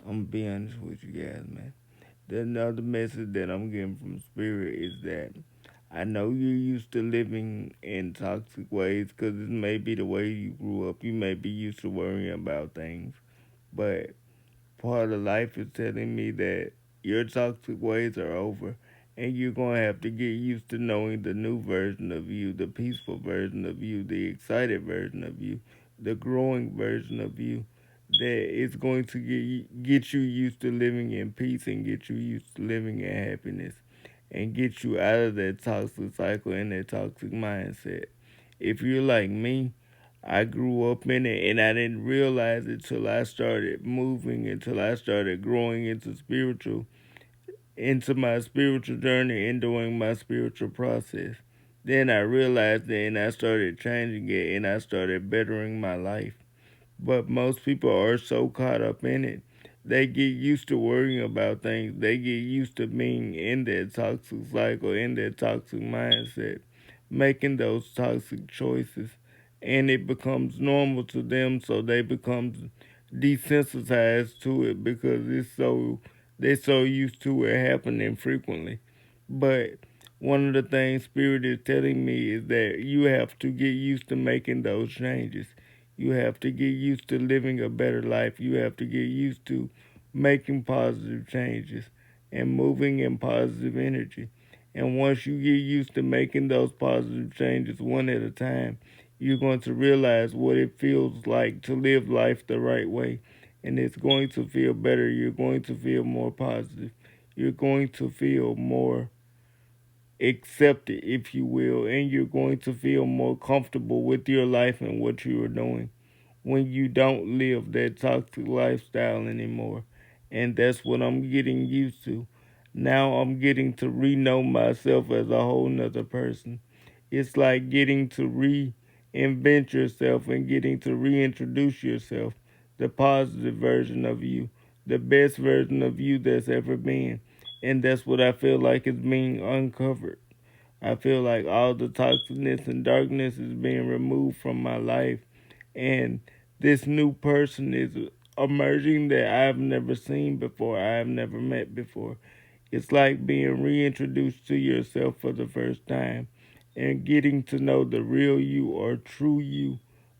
I'm gonna be honest with you guys, man. The another message that I'm getting from Spirit is that I know you're used to living in toxic ways because it may be the way you grew up. You may be used to worrying about things, but part of life is telling me that your toxic ways are over, and you're going to have to get used to knowing the new version of you, the peaceful version of you, the excited version of you, the growing version of you. That it's going to get you used to living in peace and get you used to living in happiness and get you out of that toxic cycle and that toxic mindset. If you're like me, I grew up in it and I didn't realize it till I started moving, until I started growing into my spiritual journey and doing my spiritual process. Then I realized it and I started changing it and I started bettering my life. But most people are so caught up in it. They get used to worrying about things. They get used to being in that toxic cycle, in that toxic mindset, making those toxic choices. And it becomes normal to them, so they become desensitized to it because they're so used to it happening frequently. But one of the things Spirit is telling me is that you have to get used to making those changes. You have to get used to living a better life. You have to get used to making positive changes and moving in positive energy. And once you get used to making those positive changes one at a time, you're going to realize what it feels like to live life the right way. And it's going to feel better. You're going to feel more positive. You're going to feel more accepted, if you will, and you're going to feel more comfortable with your life and what you are doing when you don't live that toxic lifestyle anymore. And that's what I'm getting used to. Now I'm getting to re-know myself as a whole nother person. It's like getting to reinvent yourself and getting to reintroduce yourself, the positive version of you, the best version of you that's ever been. And that's what I feel like is being uncovered. I feel like all the toxicness and darkness is being removed from my life, and this new person is emerging that I've never seen before, I've never met before. It's like being reintroduced to yourself for the first time and getting to know the real you or true you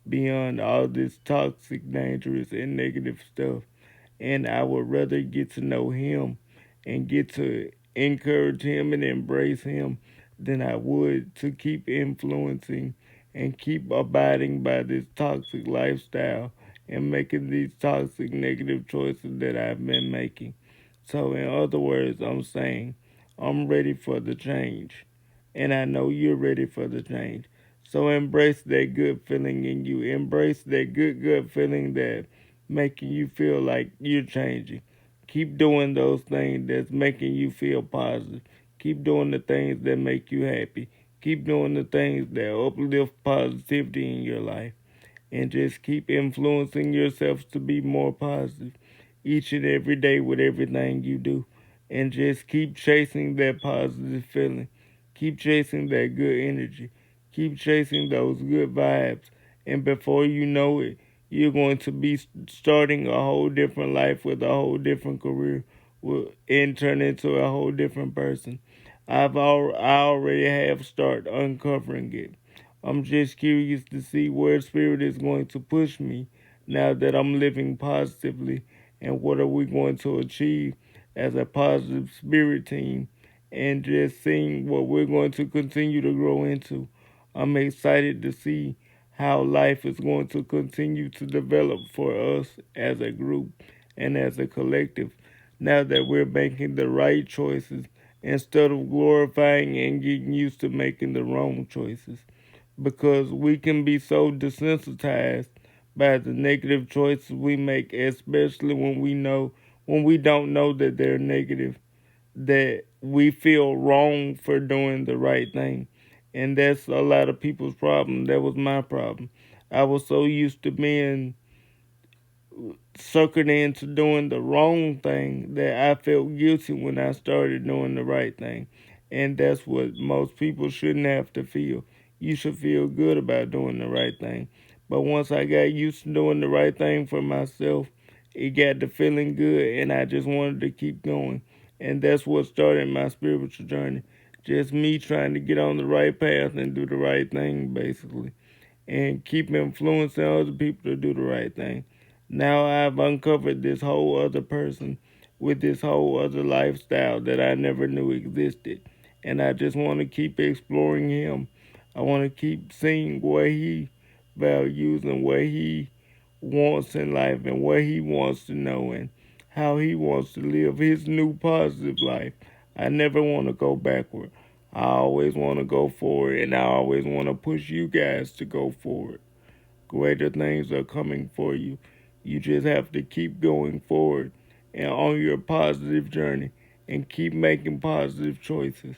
beyond all this toxic, dangerous, and negative stuff. And I would rather get to know him and get to encourage him and embrace him than I would to keep influencing and keep abiding by this toxic lifestyle and making these toxic negative choices that I've been making. So, in other words, I'm saying I'm ready for the change. And I know you're ready for the change. So, embrace that good feeling in you. Embrace that good feeling that making you feel like you're changing. Keep doing those things that's making you feel positive. Keep doing the things that make you happy. Keep doing the things that uplift positivity in your life. And just keep influencing yourself to be more positive each and every day with everything you do. And just keep chasing that positive feeling. Keep chasing that good energy. Keep chasing those good vibes. And before you know it, you're going to be starting a whole different life with a whole different career and turn into a whole different person. I already have started uncovering it. I'm just curious to see where spirit is going to push me now that I'm living positively and what are we going to achieve as a positive spirit team and just seeing what we're going to continue to grow into. I'm excited to see how life is going to continue to develop for us as a group and as a collective now that we're making the right choices instead of glorifying and getting used to making the wrong choices because we can be so desensitized by the negative choices we make, especially when we don't know that they're negative, that we feel wrong for doing the right thing. And that's a lot of people's problem. That was my problem. I was so used to being suckered into doing the wrong thing that I felt guilty when I started doing the right thing. And that's what most people shouldn't have to feel. You should feel good about doing the right thing. But once I got used to doing the right thing for myself, it got the feeling good, and I just wanted to keep going. And that's what started my spiritual journey. Just me trying to get on the right path and do the right thing, basically, and keep influencing other people to do the right thing. Now I've uncovered this whole other person with this whole other lifestyle that I never knew existed. And I just want to keep exploring him. I want to keep seeing what he values and what he wants in life and what he wants to know and how he wants to live his new positive life. I never want to go backward. I always want to go forward, and I always want to push you guys to go forward. Greater things are coming for you. You just have to keep going forward and on your positive journey and keep making positive choices.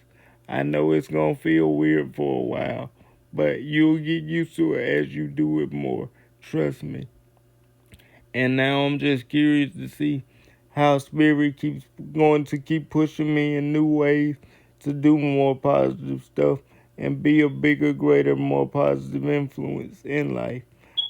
I know it's going to feel weird for a while, but you'll get used to it as you do it more. Trust me. And now I'm just curious to see how Spirit keeps going to keep pushing me in new ways to do more positive stuff and be a bigger, greater, more positive influence in life.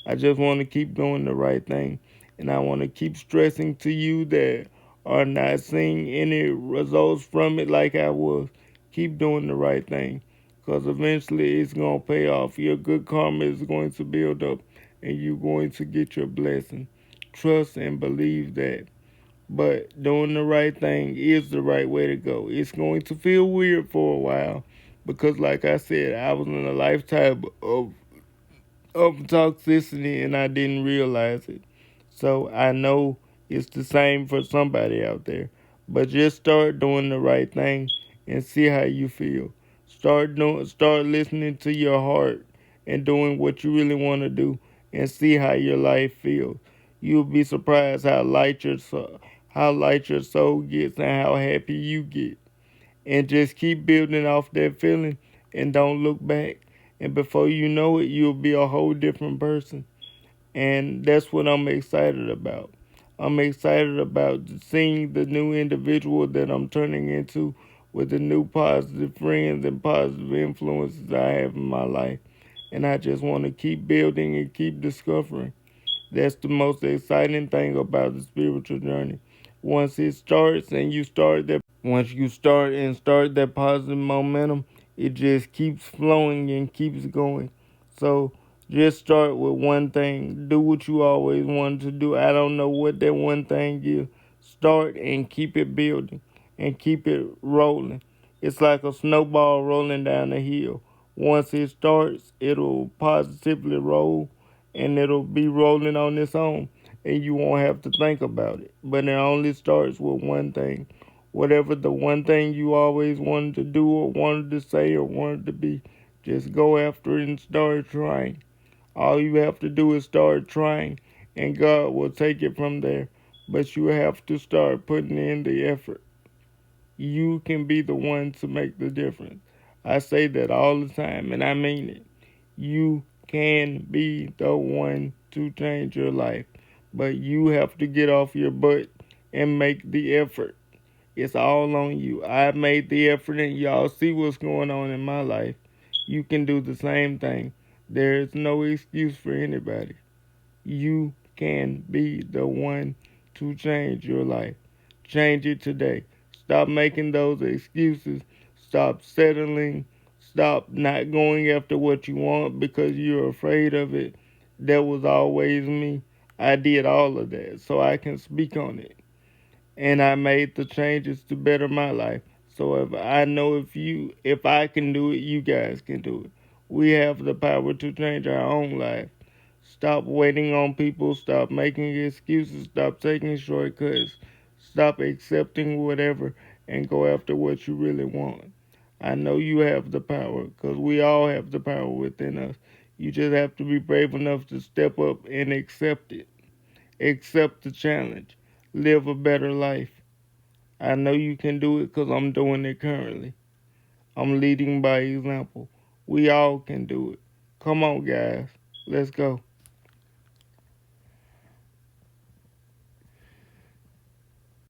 I just want to keep doing the right thing. And I want to keep stressing to you that are not seeing any results from it like I was. Keep doing the right thing. Because eventually it's going to pay off. Your good karma is going to build up and you're going to get your blessing. Trust and believe that. But doing the right thing is the right way to go. It's going to feel weird for a while because, like I said, I was in a lifetime of toxicity and I didn't realize it. So I know it's the same for somebody out there. But just start doing the right thing and see how you feel. Start listening to your heart and doing what you really want to do and see how your life feels. You'll be surprised how light your soul gets and how happy you get. And just keep building off that feeling and don't look back. And before you know it, you'll be a whole different person. And that's what I'm excited about. I'm excited about seeing the new individual that I'm turning into with the new positive friends and positive influences I have in my life. And I just want to keep building and keep discovering. That's the most exciting thing about the spiritual journey. Once it starts and you start that once you start that positive momentum, it just keeps flowing and keeps going. So just start with one thing. Do what you always wanted to do. I don't know what that one thing is. Start and keep it building and keep it rolling. It's like a snowball rolling down a hill. Once it starts, it'll positively roll and it'll be rolling on its own and you won't have to think about it. But it only starts with one thing. Whatever the one thing you always wanted to do or wanted to say or wanted to be, just go after it and start trying. All you have to do is start trying and God will take it from there. But you have to start putting in the effort. You can be the one to make the difference. I say that all the time and I mean it. You can be the one to change your life, but you have to get off your butt and make the effort. It's all on you. I made the effort and y'all see what's going on in my life. You can do the same thing. There is no excuse for anybody. You can be the one to change your life. Change it today. Stop making those excuses. Stop settling. Stop not going after what you want because you're afraid of it. That was always me. I did all of that, so I can speak on it. And I made the changes to better my life. So if I know if I can do it, you guys can do it. We have the power to change our own life. Stop waiting on people. Stop making excuses. Stop taking shortcuts. Stop accepting whatever and go after what you really want. I know you have the power because we all have the power within us. You just have to be brave enough to step up and accept it. Accept the challenge. Live a better life. I know you can do it because I'm doing it currently. I'm leading by example. We all can do it. Come on, guys. Let's go.